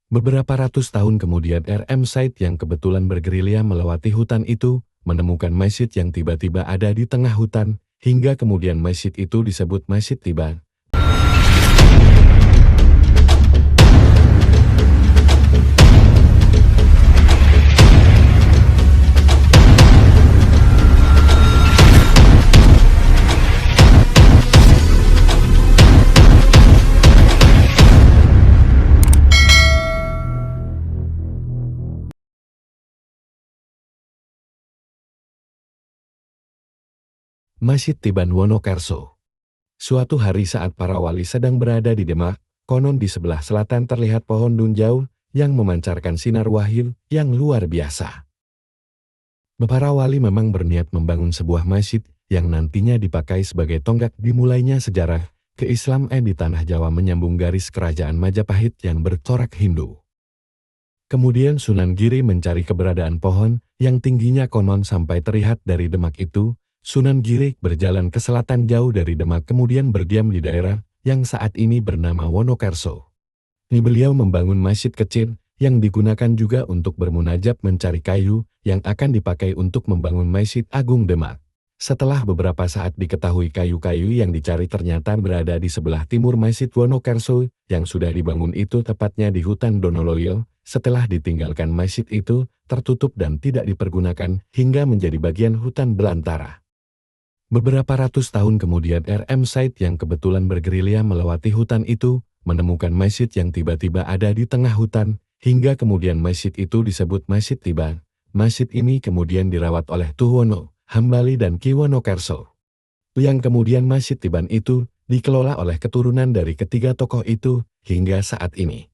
Beberapa ratus tahun kemudian R.M. Said yang kebetulan bergerilya melewati hutan itu, menemukan masjid yang tiba-tiba ada di tengah hutan, hingga kemudian masjid itu disebut Masjid Tiban. Masjid Tiban Wonokerso. Suatu hari saat para wali sedang berada di Demak, konon di sebelah selatan terlihat pohon dunjau yang memancarkan sinar wahyu yang luar biasa. Para wali memang berniat membangun sebuah masjid yang nantinya dipakai sebagai tonggak dimulainya sejarah keislaman di tanah Jawa menyambung garis kerajaan Majapahit yang bercorak Hindu. Kemudian Sunan Giri mencari keberadaan pohon yang tingginya konon sampai terlihat dari Demak itu. Sunan Giri berjalan ke selatan jauh dari Demak kemudian berdiam di daerah yang saat ini bernama Wonokerso. Beliau membangun masjid kecil yang digunakan juga untuk bermunajat mencari kayu yang akan dipakai untuk membangun Masjid Agung Demak. Setelah beberapa saat diketahui kayu-kayu yang dicari ternyata berada di sebelah timur Masjid Wonokerso yang sudah dibangun itu tepatnya di hutan Donoloyo. Setelah ditinggalkan masjid itu tertutup dan tidak dipergunakan hingga menjadi bagian hutan belantara. Beberapa ratus tahun kemudian R.M. Said yang kebetulan bergerilya melewati hutan itu, menemukan masjid yang tiba-tiba ada di tengah hutan, hingga kemudian masjid itu disebut Masjid Tiban. Masjid ini kemudian dirawat oleh Tuwono, Hambali dan Ki Wonokerso. Yang kemudian Masjid Tiban itu dikelola oleh keturunan dari ketiga tokoh itu hingga saat ini.